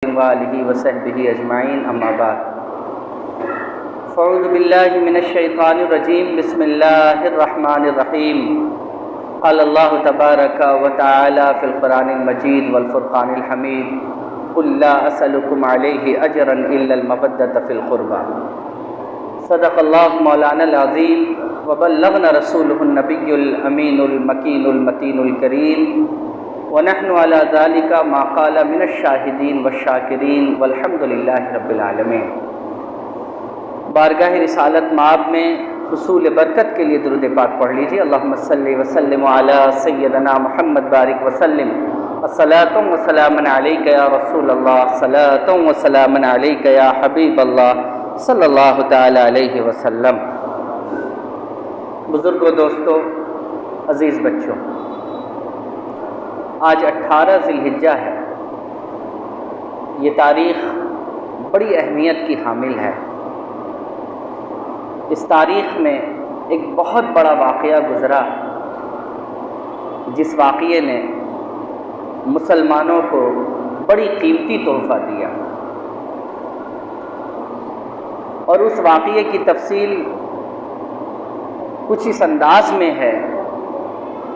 وآلہ وصحبہ اجمعین اما بعد فاعوذ باللہ من الشیطان الرجیم بسم اللہ الرحمن الرحیم قال اللہ تبارک و تعالی فی القرآن المجید والفرقان الحمید قل لا اسألکم علیہ اجرا الا المودۃ فی القربى صدق اللہ مولانا العظیم وبلغنا رسولہ النبی الامین المکین المتین الکریم ونحن على ذلك ما قال من الشاہدین والشاکرین والحمد للہ رب العالمین۔ بارگاہ رسالت مآب میں حصول برکت کے لیے درود پاک پڑھ لیجیے۔ اللہم صلی وسلم علی سیدنا محمد بارک وسلم الصلاۃ وسلام علیک یا رسول اللہ، صلاۃ وسلام علیک یا حبیب اللہ صلی اللہ تعالی علیہ وسلم۔ بزرگوں، دوستو، عزیز بچوں، آج 18 ذی الحجہ ہے۔ یہ تاریخ بڑی اہمیت کی حامل ہے۔ اس تاریخ میں ایک بہت بڑا واقعہ گزرا، جس واقعے نے مسلمانوں کو بڑی قیمتی تحفہ دیا، اور اس واقعے کی تفصیل کچھ اس انداز میں ہے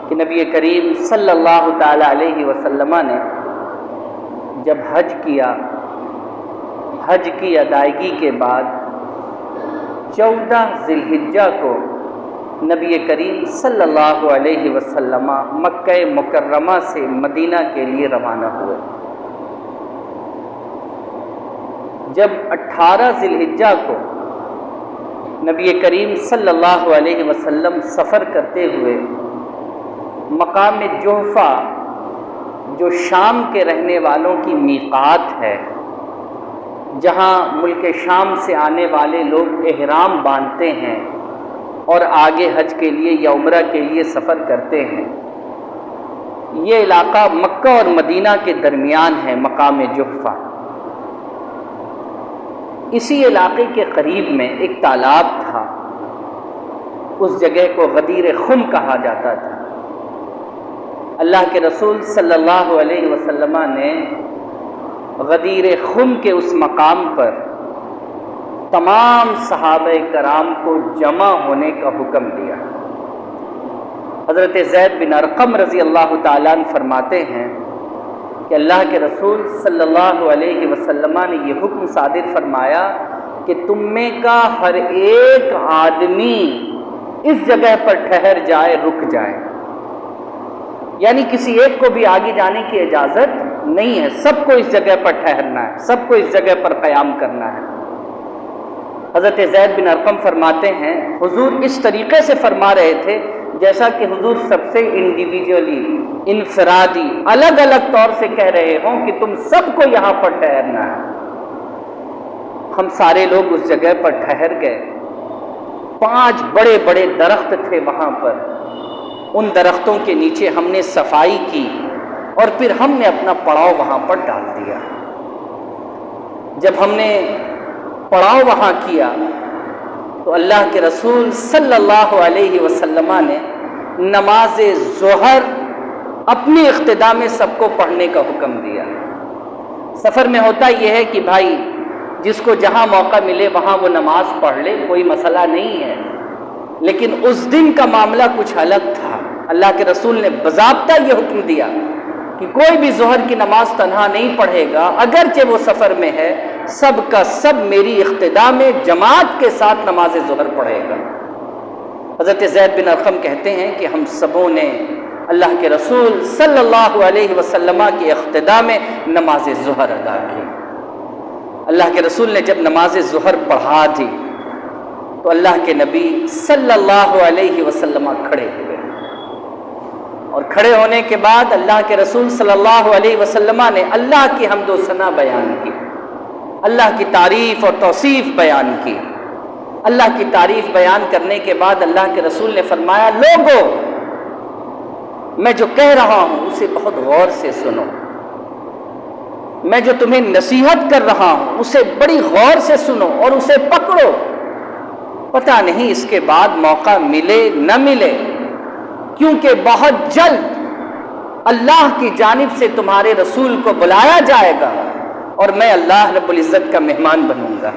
کہ نبی کریم صلی اللہ تعالی علیہ وسلم نے جب حج کیا، حج کی ادائیگی کے بعد 14 ذی الحجہ کو نبی کریم صلی اللہ علیہ وسلم مکہ مکرمہ سے مدینہ کے لیے روانہ ہوئے۔ جب 18 ذی الحجہ کو نبی کریم صلی اللہ علیہ وسلم سفر کرتے ہوئے مقام جحفہ، جو شام کے رہنے والوں کی میقات ہے، جہاں ملک شام سے آنے والے لوگ احرام باندھتے ہیں اور آگے حج کے لیے یا عمرہ کے لیے سفر کرتے ہیں، یہ علاقہ مکہ اور مدینہ کے درمیان ہے، مقام جحفہ۔ اسی علاقے کے قریب میں ایک تالاب تھا، اس جگہ کو غدیر خم کہا جاتا تھا۔ اللہ کے رسول صلی اللہ علیہ وسلم نے غدیر خم کے اس مقام پر تمام صحابہ کرام کو جمع ہونے کا حکم دیا۔ حضرت زید بن ارقم رضی اللہ تعالیٰ عنہ فرماتے ہیں کہ اللہ کے رسول صلی اللہ علیہ وسلم نے یہ حکم صادر فرمایا کہ تم میں کا ہر ایک آدمی اس جگہ پر ٹھہر جائے، رک جائے، یعنی کسی ایک کو بھی آگے جانے کی اجازت نہیں ہے، سب کو اس جگہ پر ٹھہرنا ہے، سب کو اس جگہ پر قیام کرنا ہے۔ حضرت زید بن ارقم فرماتے ہیں حضور اس طریقے سے فرما رہے تھے جیسا کہ حضور سب سے انڈیویجولی، انفرادی، الگ الگ طور سے کہہ رہے ہوں کہ تم سب کو یہاں پر ٹھہرنا ہے۔ ہم سارے لوگ اس جگہ پر ٹھہر گئے۔ 5 بڑے بڑے درخت تھے وہاں پر، ان درختوں کے نیچے ہم نے صفائی کی اور پھر ہم نے اپنا پڑاؤ وہاں پر ڈال دیا۔ جب ہم نے پڑاؤ وہاں کیا تو اللہ کے رسول صلی اللہ علیہ وسلم نے نماز ظہر اپنی اقتدا میں سب کو پڑھنے کا حکم دیا۔ سفر میں ہوتا یہ ہے کہ بھائی جس کو جہاں موقع ملے وہاں وہ نماز پڑھ لے، کوئی مسئلہ نہیں ہے، لیکن اس دن کا معاملہ کچھ الگ تھا۔ اللہ کے رسول نے باضابطہ یہ حکم دیا کہ کوئی بھی ظہر کی نماز تنہا نہیں پڑھے گا، اگرچہ وہ سفر میں ہے، سب کا سب میری اقتدا میں جماعت کے ساتھ نماز ظہر پڑھے گا۔ حضرت زید بن ارقم کہتے ہیں کہ ہم سبوں نے اللہ کے رسول صلی اللہ علیہ وسلم کی اقتدا میں نماز ظہر ادا کی۔ اللہ کے رسول نے جب نماز ظہر پڑھا دی تو اللہ کے نبی صلی اللہ علیہ وسلم کھڑے ہوئے، اور کھڑے ہونے کے بعد اللہ کے رسول صلی اللہ علیہ وسلم نے اللہ کی حمد و ثنا بیان کی، اللہ کی تعریف اور توصیف بیان کی۔ اللہ کی تعریف بیان کرنے کے بعد اللہ کے رسول نے فرمایا، لوگو میں جو کہہ رہا ہوں اسے بہت غور سے سنو، میں جو تمہیں نصیحت کر رہا ہوں اسے بڑی غور سے سنو اور اسے پکڑو، پتہ نہیں اس کے بعد موقع ملے نہ ملے، کیونکہ بہت جلد اللہ کی جانب سے تمہارے رسول کو بلایا جائے گا اور میں اللہ رب العزت کا مہمان بنوں گا۔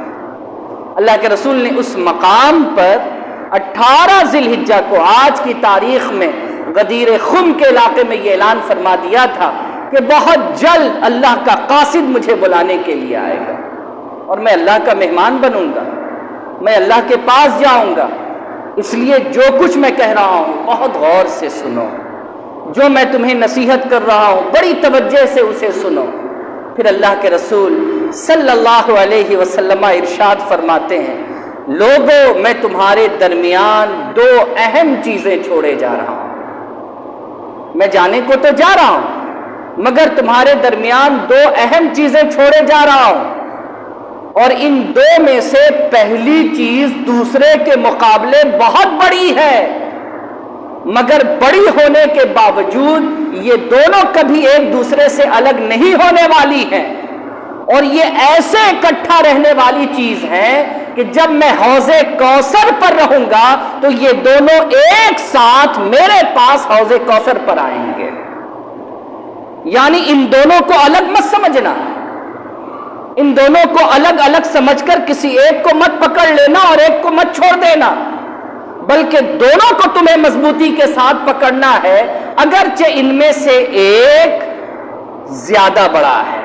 اللہ کے رسول نے اس مقام پر 18 ذی الحجہ کو آج کی تاریخ میں غدیر خم کے علاقے میں یہ اعلان فرما دیا تھا کہ بہت جلد اللہ کا قاصد مجھے بلانے کے لیے آئے گا اور میں اللہ کا مہمان بنوں گا، میں اللہ کے پاس جاؤں گا۔ اس لیے جو کچھ میں کہہ رہا ہوں بہت غور سے سنو، جو میں تمہیں نصیحت کر رہا ہوں بڑی توجہ سے اسے سنو۔ پھر اللہ کے رسول صلی اللہ علیہ وسلم ارشاد فرماتے ہیں، لوگوں میں تمہارے درمیان 2 اہم چیزیں چھوڑے جا رہا ہوں۔ میں جانے کو تو جا رہا ہوں مگر تمہارے درمیان 2 اہم چیزیں چھوڑے جا رہا ہوں، اور ان 2 میں سے پہلی چیز دوسرے کے مقابلے بہت بڑی ہے، مگر بڑی ہونے کے باوجود یہ دونوں کبھی ایک دوسرے سے الگ نہیں ہونے والی ہیں، اور یہ ایسے اکٹھا رہنے والی چیز ہے کہ جب میں حوض کوثر پر رہوں گا تو یہ دونوں ایک ساتھ میرے پاس حوض کوثر پر آئیں گے۔ یعنی ان دونوں کو الگ مت سمجھنا، ان دونوں کو الگ الگ سمجھ کر کسی ایک کو مت پکڑ لینا اور ایک کو مت چھوڑ دینا، بلکہ دونوں کو تمہیں مضبوطی کے ساتھ پکڑنا ہے، اگرچہ ان میں سے ایک زیادہ بڑا ہے۔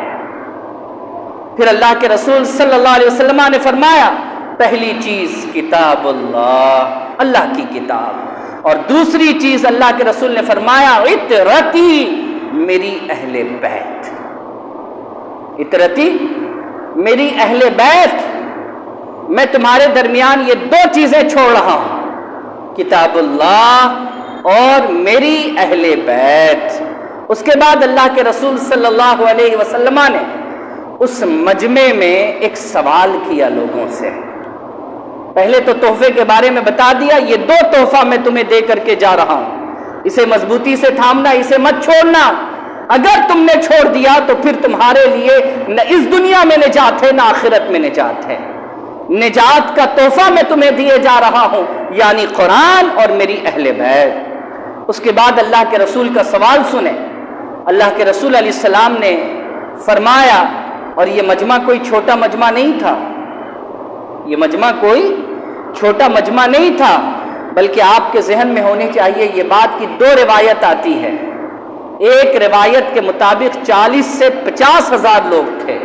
پھر اللہ کے رسول صلی اللہ علیہ وسلم نے فرمایا، پہلی چیز کتاب اللہ، اللہ کی کتاب، اور دوسری چیز اللہ کے رسول نے فرمایا اطرتی، میری اہل بیت، اطرتی میری اہل بیت، میں تمہارے درمیان یہ 2 چیزیں چھوڑ رہا ہوں، کتاب اللہ اور میری اہل بیت۔ اس کے بعد اللہ کے رسول صلی اللہ علیہ وسلم نے اس مجمع میں ایک سوال کیا لوگوں سے۔ پہلے تو تحفے کے بارے میں بتا دیا، یہ 2 تحفہ میں تمہیں دے کر کے جا رہا ہوں، اسے مضبوطی سے تھامنا، اسے مت چھوڑنا۔ اگر تم نے چھوڑ دیا تو پھر تمہارے لیے نہ اس دنیا میں نجات ہے نہ آخرت میں نجات ہے۔ نجات کا تحفہ میں تمہیں دیے جا رہا ہوں، یعنی قرآن اور میری اہل بیت۔ اس کے بعد اللہ کے رسول کا سوال سنیں۔ اللہ کے رسول علیہ السلام نے فرمایا، اور یہ مجمع کوئی چھوٹا مجمع نہیں تھا، یہ مجمع کوئی چھوٹا مجمع نہیں تھا، بلکہ آپ کے ذہن میں ہونی چاہیے یہ بات کہ 2 روایت آتی ہے۔ ایک روایت کے مطابق 40 سے 50 ہزار لوگ تھے،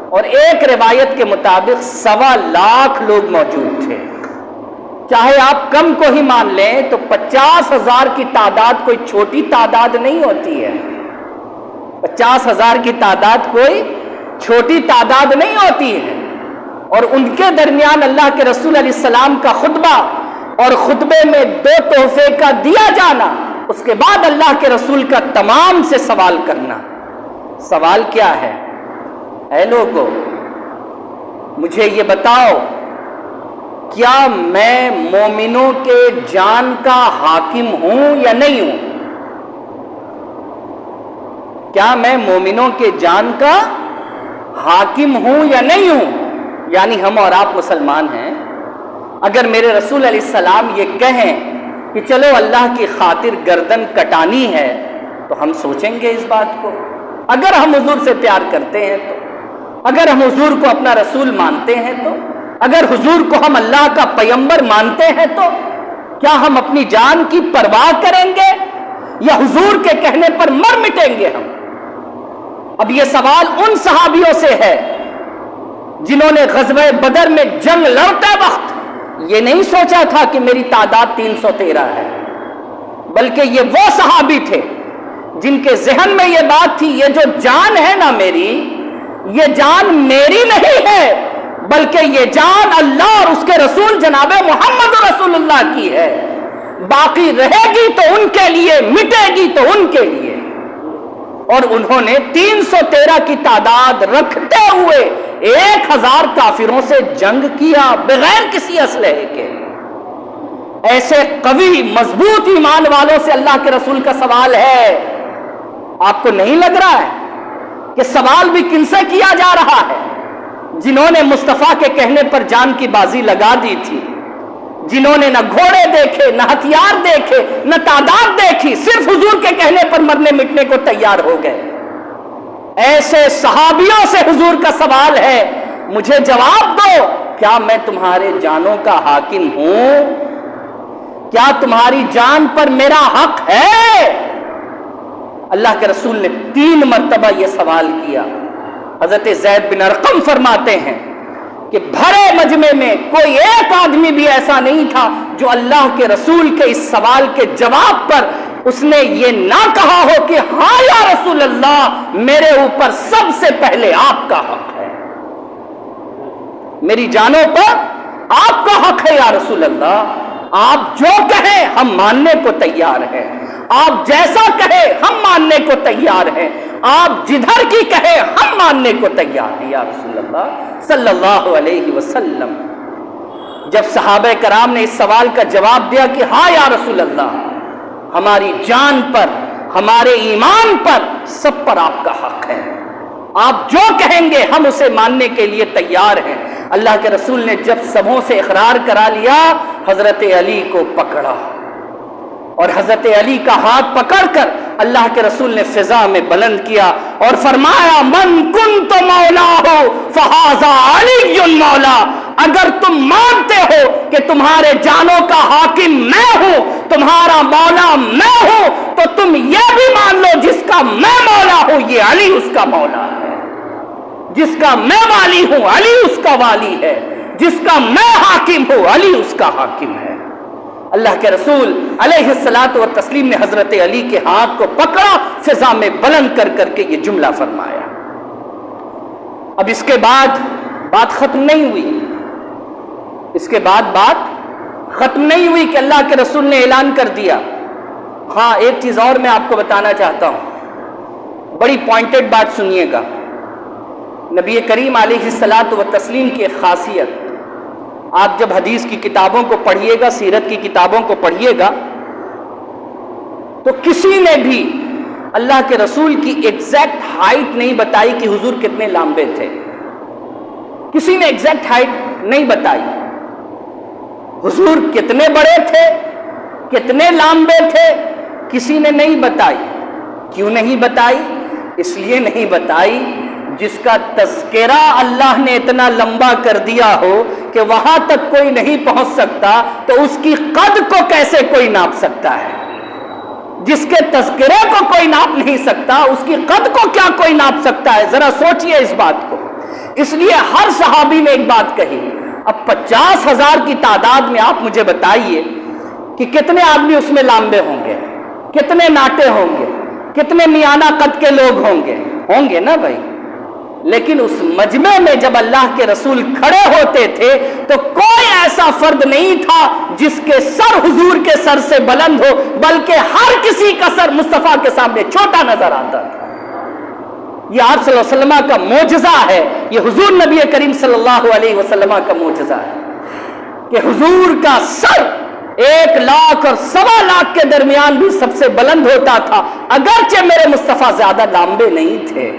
اور ایک روایت کے مطابق 1.25 لاکھ لوگ موجود تھے۔ چاہے آپ کم کو ہی مان لیں تو 50,000 کی تعداد کوئی چھوٹی تعداد نہیں ہوتی ہے، 50,000 کی تعداد کوئی چھوٹی تعداد نہیں ہوتی ہے۔ اور ان کے درمیان اللہ کے رسول علیہ السلام کا خطبہ اور خطبے میں 2 تحفے کا دیا جانا، اس کے بعد اللہ کے رسول کا تمام سے سوال کرنا۔ سوال کیا ہے؟ اے لوگو، مجھے یہ بتاؤ، کیا میں مومنوں کے جان کا حاکم ہوں یا نہیں ہوں؟ کیا میں مومنوں کے جان کا حاکم ہوں یا نہیں ہوں؟ یعنی ہم اور آپ مسلمان ہیں، اگر میرے رسول علیہ السلام یہ کہیں کہ چلو اللہ کی خاطر گردن کٹانی ہے تو ہم سوچیں گے اس بات کو۔ اگر ہم حضور سے پیار کرتے ہیں تو، اگر ہم حضور کو اپنا رسول مانتے ہیں تو، اگر حضور کو ہم اللہ کا پیغمبر مانتے ہیں تو کیا ہم اپنی جان کی پرواہ کریں گے یا حضور کے کہنے پر مر مٹیں گے ہم؟ اب یہ سوال ان صحابیوں سے ہے جنہوں نے غزوہ بدر میں جنگ لڑتے وقت یہ نہیں سوچا تھا کہ میری تعداد 313 ہے، بلکہ یہ وہ صحابی تھے جن کے ذہن میں یہ بات تھی، یہ جو جان ہے نا میری، یہ جان میری نہیں ہے بلکہ یہ جان اللہ اور اس کے رسول جناب محمد رسول اللہ کی ہے، باقی رہے گی تو ان کے لیے، مٹے گی تو ان کے لیے۔ اور انہوں نے 313 کی تعداد رکھتے ہوئے 1000 کافروں سے جنگ کیا بغیر کسی اسلحے کے۔ ایسے قوی مضبوط ایمان والوں سے اللہ کے رسول کا سوال ہے۔ آپ کو نہیں لگ رہا ہے کہ سوال بھی کن سے کیا جا رہا ہے؟ جنہوں نے مصطفیٰ کے کہنے پر جان کی بازی لگا دی تھی، جنہوں نے نہ گھوڑے دیکھے، نہ ہتھیار دیکھے، نہ تعداد دیکھی، صرف حضور کے کہنے پر مرنے مٹنے کو تیار ہو گئے۔ ایسے صحابیوں سے حضور کا سوال ہے، مجھے جواب دو، کیا میں تمہارے جانوں کا حاکم ہوں؟ کیا تمہاری جان پر میرا حق ہے؟ اللہ کے رسول نے 3 مرتبہ یہ سوال کیا۔ حضرت زید بن ارقم فرماتے ہیں کہ بھرے مجمع میں کوئی ایک آدمی بھی ایسا نہیں تھا جو اللہ کے رسول کے اس سوال کے جواب پر اس نے یہ نہ کہا ہو کہ ہاں یا رسول اللہ، میرے اوپر سب سے پہلے آپ کا حق ہے، میری جانوں پر آپ کا حق ہے یا رسول اللہ، آپ جو کہیں ہم ماننے کو تیار ہیں، آپ جیسا کہیں ہم ماننے کو تیار ہیں، آپ جدھر کی کہیں ہم ماننے کو تیار ہیں یا رسول اللہ صلی اللہ علیہ وسلم۔ جب صحابہ کرام نے اس سوال کا جواب دیا کہ ہاں یا رسول اللہ، ہماری جان پر، ہمارے ایمان پر، سب پر آپ کا حق ہے، آپ جو کہیں گے ہم اسے ماننے کے لیے تیار ہیں۔ اللہ کے رسول نے جب سبوں سے اقرار کرا لیا، حضرت علی کو پکڑا اور حضرت علی کا ہاتھ پکڑ کر اللہ کے رسول نے فضا میں بلند کیا اور فرمایا، من کنت مولاہ فہذا علی مولا، اگر تم مانتے ہو کہ تمہارے جانوں کا حاکم میں ہوں، تمہارا مولا میں ہوں، تو تم یہ بھی مان لو جس کا میں مولا ہوں یہ علی اس کا مولا ہے، جس کا میں والی ہوں علی اس کا والی ہے، جس کا میں حاکم ہوں علی اس کا حاکم ہے۔ اللہ کے رسول علیہ الصلاۃ والتسلیم نے حضرت علی کے ہاتھ کو پکڑا، فضا میں بلند کر کر کے یہ جملہ فرمایا۔ اب اس کے بعد بات ختم نہیں ہوئی، اس کے بعد بات ختم نہیں ہوئی کہ اللہ کے رسول نے اعلان کر دیا۔ ہاں، ایک چیز اور میں آپ کو بتانا چاہتا ہوں، بڑی پوائنٹڈ بات سنیے گا۔ نبی کریم علیہ الصلاۃ والتسلیم کی ایک خاصیت، آپ جب حدیث کی کتابوں کو پڑھیے گا، سیرت کی کتابوں کو پڑھیے گا، تو کسی نے بھی اللہ کے رسول کی ایگزیکٹ ہائٹ نہیں بتائی کہ حضور کتنے لمبے تھے، کسی نے ایگزیکٹ ہائٹ نہیں بتائی، حضور کتنے بڑے تھے، کتنے لمبے تھے، کسی نے نہیں بتائی۔ کیوں نہیں بتائی؟ اس لیے نہیں بتائی جس کا تذکرہ اللہ نے اتنا لمبا کر دیا ہو کہ وہاں تک کوئی نہیں پہنچ سکتا، تو اس کی قد کو کیسے کوئی ناپ سکتا ہے؟ جس کے تذکرے کو کوئی ناپ نہیں سکتا، اس کی قد کو کیا کوئی ناپ سکتا ہے؟ ذرا سوچئے اس بات کو۔ اس لیے ہر صحابی نے ایک بات کہی۔ اب 50,000 کی تعداد میں آپ مجھے بتائیے کہ کتنے آدمی اس میں لامبے ہوں گے، کتنے ناٹے ہوں گے، کتنے میانہ قد کے لوگ ہوں گے نا بھائی۔ لیکن اس مجمع میں جب اللہ کے رسول کھڑے ہوتے تھے تو کوئی ایسا فرد نہیں تھا جس کے سر حضور کے سر سے بلند ہو، بلکہ ہر کسی کا سر مصطفیٰ کے سامنے چھوٹا نظر آتا تھا۔ یہ آپ صلی اللہ علیہ وسلم کا معجزہ ہے، یہ حضور نبی کریم صلی اللہ علیہ وسلم کا معجزہ ہے کہ حضور کا سر 1 لاکھ اور 1.25 لاکھ کے درمیان بھی سب سے بلند ہوتا تھا، اگرچہ میرے مصطفیٰ زیادہ لمبے نہیں تھے۔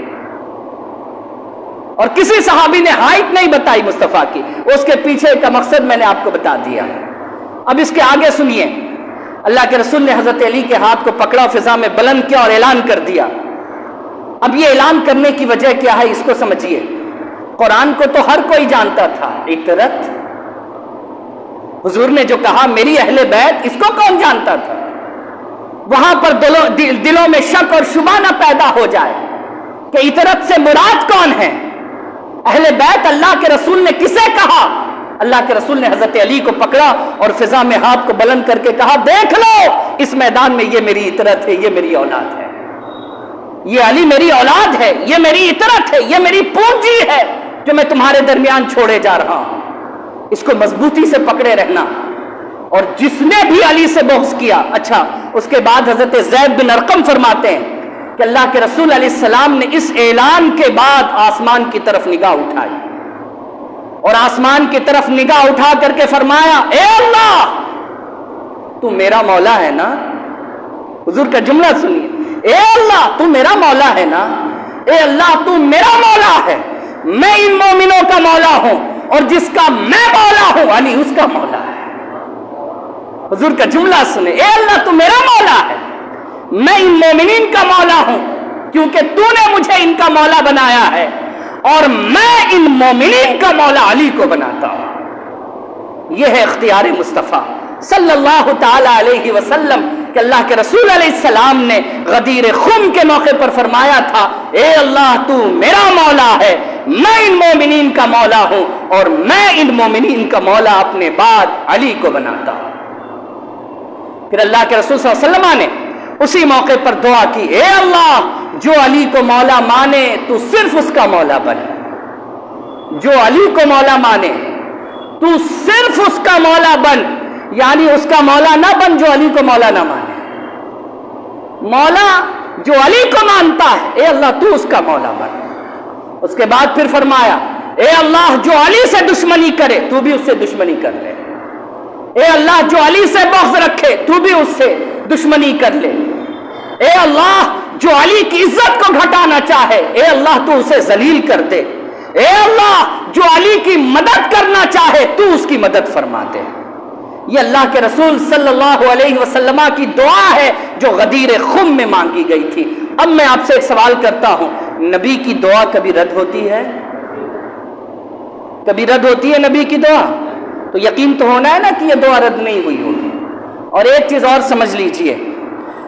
اور کسی صحابی نے ہائٹ نہیں بتائی مصطفیٰ کی، اس کے پیچھے کا مقصد میں نے آپ کو بتا دیا۔ اب اس کے آگے سنیے، اللہ کے رسول نے حضرت علی کے ہاتھ کو پکڑا، فضا میں بلند کیا اور اعلان کر دیا۔ اب یہ اعلان کرنے کی وجہ کیا ہے اس کو سمجھیے۔ قرآن کو تو ہر کوئی جانتا تھا، اطرت حضور نے جو کہا میری اہل بیت، اس کو کون جانتا تھا؟ وہاں پر دلوں میں شک اور شبہ نہ پیدا ہو جائے کہ اطرت سے مراد کون ہے، اہل بیت اللہ کے رسول نے کسے کہا؟ اللہ کے رسول نے حضرت علی کو پکڑا اور فضا میں ہاتھ کو بلند کر کے کہا، دیکھ لو اس میدان میں یہ میری اطرت ہے، یہ میری اولاد ہے، یہ علی میری اولاد ہے، یہ میری اطرت ہے، یہ میری پونجی ہے جو میں تمہارے درمیان چھوڑے جا رہا ہوں۔ اس کو مضبوطی سے پکڑے رہنا۔ اور جس نے بھی علی سے بغض کیا، اچھا اس کے بعد حضرت زید بن ارقم فرماتے ہیں کہ اللہ کے رسول علیہ السلام نے اس اعلان کے بعد آسمان کی طرف نگاہ اٹھائی اور آسمان کی طرف نگاہ اٹھا کر کے فرمایا، اے اللہ تو میرا مولا ہے نا؟ حضور کا جملہ سنیے، اے اللہ تو میرا مولا ہے نا؟ اے اللہ تو میرا مولا ہے، میں ان مومنوں کا مولا ہوں اور جس کا میں مولا ہوں علی اس کا مولا ہے۔ حضور کا جملہ سنیں، اے اللہ تو میرا مولا ہے، میں ان مومنین کا مولا ہوں کیونکہ تو نے مجھے ان کا مولا بنایا ہے اور میں ان مومنین کا مولا علی کو بناتا ہوں۔ یہ ہے اختیار مصطفیٰ صلی اللہ تعالی علیہ وسلم کہ اللہ کے رسول علیہ السلام نے غدیر خم کے موقع پر فرمایا تھا، اے اللہ تو میرا مولا ہے، میں ان مومنین کا مولا ہوں اور میں ان مومنین کا مولا اپنے بعد علی کو بناتا ہوں۔ پھر اللہ کے رسول صلی اللہ علیہ وسلم نے اسی موقع پر دعا کی، اے اللہ جو علی کو مولا مانے تو صرف اس کا مولا بن، جو علی کو مولا مانے تو صرف اس کا مولا بن، یعنی اس کا مولا نہ بن جو علی کو مولا نہ مانے، مولا جو علی کو مانتا ہے اے اللہ تو اس کا مولا بن۔ اس کے بعد پھر فرمایا، اے اللہ جو علی سے دشمنی کرے تو بھی اس سے دشمنی کر لے، اے اللہ جو علی سے بغض رکھے تو بھی اس سے دشمنی کر لے، اے اللہ جو علی کی عزت کو گھٹانا چاہے اے اللہ تو اسے ذلیل کر دے، اے اللہ جو علی کی مدد کرنا چاہے تو اس کی مدد فرما دے۔ یہ اللہ کے رسول صلی اللہ علیہ وسلم کی دعا ہے جو غدیر خم میں مانگی گئی تھی۔ اب میں آپ سے ایک سوال کرتا ہوں، نبی کی دعا کبھی رد ہوتی ہے؟ کبھی رد ہوتی ہے نبی کی دعا؟ تو یقین تو ہونا ہے نا کہ یہ دعا رد نہیں ہوئی ہوگی۔ اور ایک چیز اور سمجھ لیجئے،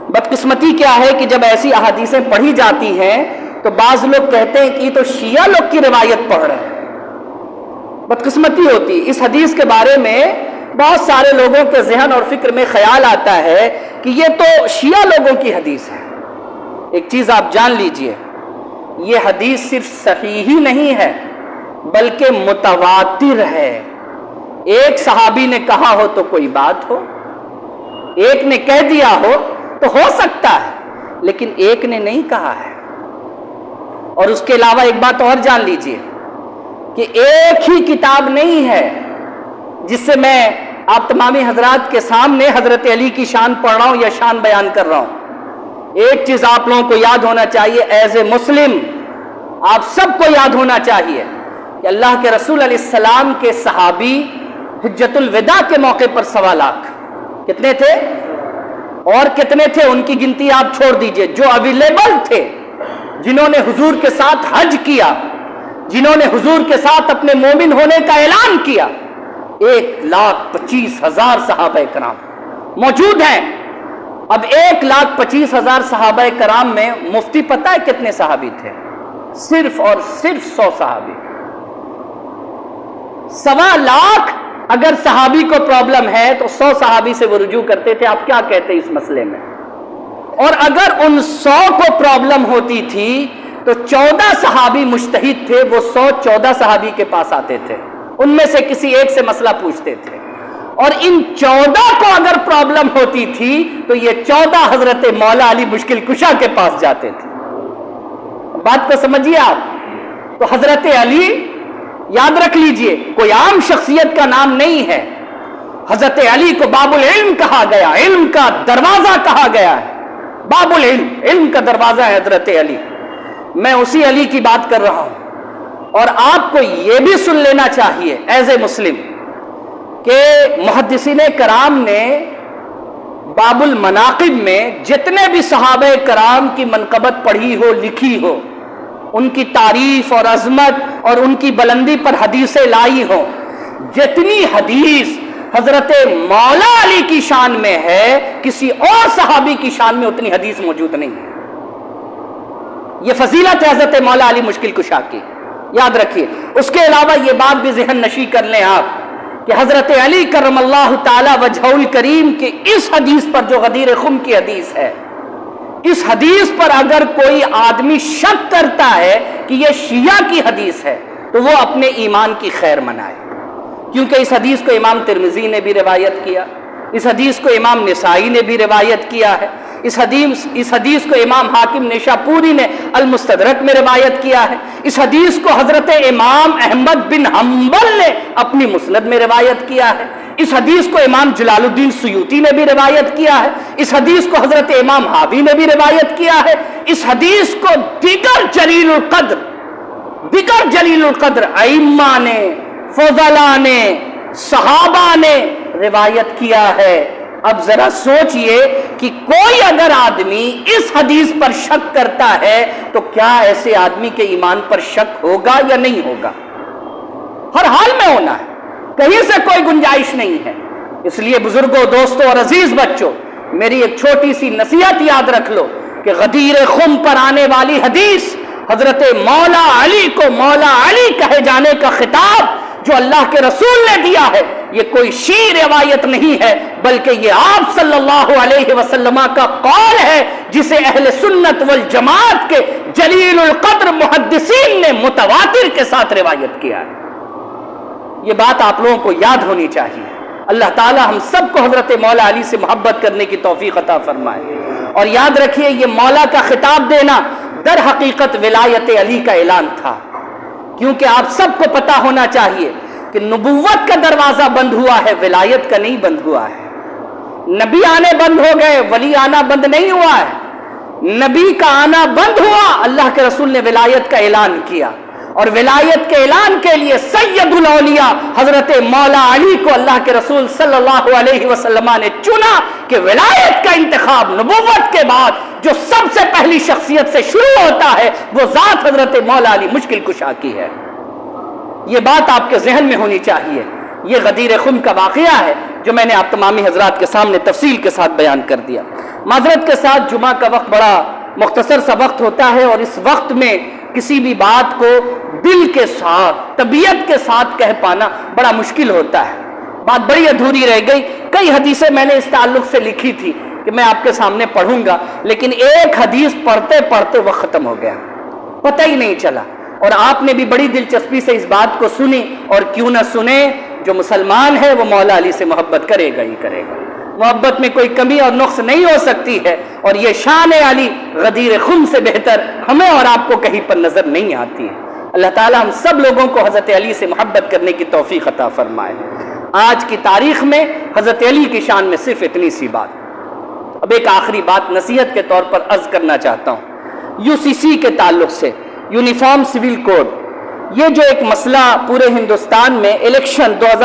بدقسمتی کیا ہے کہ جب ایسی احادیثیں پڑھی جاتی ہیں تو بعض لوگ کہتے ہیں کہ یہ تو شیعہ لوگ کی روایت پڑھ رہے ہیں۔ بدقسمتی ہوتی، اس حدیث کے بارے میں بہت سارے لوگوں کے ذہن اور فکر میں خیال آتا ہے کہ یہ تو شیعہ لوگوں کی حدیث ہے۔ ایک چیز آپ جان لیجئے، یہ حدیث صرف صحیح ہی نہیں ہے بلکہ متواتر ہے۔ ایک صحابی نے کہا ہو تو کوئی بات ہو، ایک نے کہہ دیا ہو تو ہو سکتا ہے، لیکن ایک نے نہیں کہا ہے۔ اور اس کے علاوہ ایک بات اور جان لیجئے کہ ایک ہی کتاب نہیں ہے جس سے میں آپ تمامی حضرات کے سامنے حضرت علی کی شان پڑھ رہا ہوں یا شان بیان کر رہا ہوں۔ ایک چیز آپ لوگوں کو یاد ہونا چاہیے، ایز اے مسلم آپ سب کو یاد ہونا چاہیے کہ اللہ کے رسول علیہ السلام کے صحابی حجت الوداع کے موقع پر 1.25 لاکھ کتنے تھے؟ اور کتنے تھے ان کی گنتی آپ چھوڑ دیجئے، جو اویلیبل تھے، جنہوں نے حضور کے ساتھ حج کیا، جنہوں نے حضور کے ساتھ اپنے مومن ہونے کا اعلان کیا، 1,25,000 صحابہ کرام موجود ہیں۔ اب 1,25,000 صحابہ کرام میں مفتی پتہ ہے کتنے صحابی تھے؟ صرف اور صرف 100 صحابی۔ 1.25 لاکھ اگر صحابی کو پرابلم ہے تو 100 صحابی سے وہ رجوع کرتے تھے۔ آپ کیا کہتے ہیں اس مسئلے میں؟ اور اگر ان 100 کو پرابلم ہوتی تھی تو 14 صحابی مجتہد تھے، وہ 100 14 صحابی کے پاس آتے تھے، ان میں سے کسی ایک سے مسئلہ پوچھتے تھے، اور ان 14 کو اگر پرابلم ہوتی تھی تو یہ 14 حضرت مولا علی مشکل کشا کے پاس جاتے تھے۔ بات کو سمجھیے آپ۔ تو حضرت علی یاد رکھ لیجئے کوئی عام شخصیت کا نام نہیں ہے، حضرت علی کو باب العلم کہا گیا، علم کا دروازہ کہا گیا ہے، باب العلم، علم کا دروازہ ہے حضرت علی۔ میں اسی علی کی بات کر رہا ہوں۔ اور آپ کو یہ بھی سن لینا چاہیے ایز اے مسلم کہ محدثین کرام نے باب المناقب میں جتنے بھی صحابہ کرام کی منقبت پڑھی ہو، لکھی ہو، ان کی تعریف اور عظمت اور ان کی بلندی پر حدیثیں لائی ہوں، جتنی حدیث حضرت مولا علی کی شان میں ہے کسی اور صحابی کی شان میں اتنی حدیث موجود نہیں ہے۔ یہ فضیلت ہے حضرت مولا علی مشکل کشا کی، یاد رکھیے۔ اس کے علاوہ یہ بات بھی ذہن نشی کر لیں آپ کہ حضرت علی کرم اللہ تعالی وجہہ الکریم کی اس حدیث پر جو غدیر خم کی حدیث ہے، اس حدیث پر اگر کوئی آدمی شک کرتا ہے کہ یہ شیعہ کی حدیث ہے تو وہ اپنے ایمان کی خیر منائے، کیونکہ اس حدیث کو امام ترمذی نے بھی روایت کیا، اس حدیث کو امام نسائی نے بھی روایت کیا ہے، اس حدیث کو امام حاکم نیشاپوری نے المستدرک میں روایت کیا ہے، اس حدیث کو حضرت امام احمد بن حنبل نے اپنی مسند میں روایت کیا ہے، اس حدیث کو امام جلال الدین سیوطی نے بھی روایت کیا ہے، اس حدیث کو حضرت امام حاوی نے بھی روایت کیا ہے، اس حدیث کو دیگر جلیل القدر ائمہ نے، فضلاء نے، صحابہ نے روایت کیا ہے۔ اب ذرا سوچئے کہ کوئی اگر آدمی اس حدیث پر شک کرتا ہے تو کیا ایسے آدمی کے ایمان پر شک ہوگا یا نہیں ہوگا؟ ہر حال میں ہونا ہے، کہیں سے کوئی گنجائش نہیں ہے۔ اس لیے بزرگوں، دوستوں اور عزیز بچوں، میری ایک چھوٹی سی نصیحت یاد رکھ لو کہ غدیر خم پر آنے والی حدیث، حضرت مولا علی کو مولا علی کہے جانے کا خطاب جو اللہ کے رسول نے دیا ہے، یہ کوئی شیعہ روایت نہیں ہے، بلکہ یہ آپ صلی اللہ علیہ وسلم کا قول ہے، جسے اہل سنت والجماعت کے جلیل القدر محدثین نے متواتر کے ساتھ روایت کیا ہے۔ یہ بات آپ لوگوں کو یاد ہونی چاہیے۔ اللہ تعالی ہم سب کو حضرت مولا علی سے محبت کرنے کی توفیق عطا فرمائے۔ اور یاد رکھیے، یہ مولا کا خطاب دینا در حقیقت ولایت علی کا اعلان تھا، کیونکہ آپ سب کو پتا ہونا چاہیے کہ نبوت کا دروازہ بند ہوا ہے، ولایت کا نہیں بند ہوا ہے۔ نبی آنے بند ہو گئے، ولی آنا بند نہیں ہوا ہے۔ نبی کا آنا بند ہوا، اللہ کے رسول نے ولایت کا اعلان کیا، اور ولایت کے اعلان کے لیے سید الاولیاء حضرت مولا علی کو اللہ کے رسول صلی اللہ علیہ وسلم نے چنا کہ ولایت کا انتخاب نبوت کے بعد جو سب سے پہلی شخصیت سے شروع ہوتا ہے وہ ذات حضرت مولا علی مشکل کشا کی ہے۔ یہ بات آپ کے ذہن میں ہونی چاہیے۔ یہ غدیر خم کا واقعہ ہے جو میں نے آپ تمامی حضرات کے سامنے تفصیل کے ساتھ بیان کر دیا۔ معذرت کے ساتھ، جمعہ کا وقت بڑا مختصر سا وقت ہوتا ہے، اور اس وقت میں کسی بھی بات کو دل کے ساتھ، طبیعت کے ساتھ کہہ پانا بڑا مشکل ہوتا ہے۔ بات بڑی ادھوری رہ گئی۔ کئی حدیثیں میں نے اس تعلق سے لکھی تھی کہ میں آپ کے سامنے پڑھوں گا، لیکن ایک حدیث پڑھتے پڑھتے وہ ختم ہو گیا، پتہ ہی نہیں چلا۔ اور آپ نے بھی بڑی دلچسپی سے اس بات کو سنی، اور کیوں نہ سنے، جو مسلمان ہے وہ مولا علی سے محبت کرے گا ہی کرے گا۔ محبت میں کوئی کمی اور نقص نہیں ہو سکتی ہے، اور یہ شان علی غدیر خم سے بہتر ہمیں اور آپ کو کہیں پر نظر نہیں آتی ہے۔ اللہ تعالی ہم سب لوگوں کو حضرت علی سے محبت کرنے کی توفیق عطا فرمائے۔ آج کی تاریخ میں حضرت علی کی شان میں صرف اتنی سی بات۔ اب ایک آخری بات نصیحت کے طور پر عرض کرنا چاہتا ہوں، UCC کے تعلق سے، یونیفارم سول کوڈ، یہ جو ایک مسئلہ پورے ہندوستان میں الیکشن 2000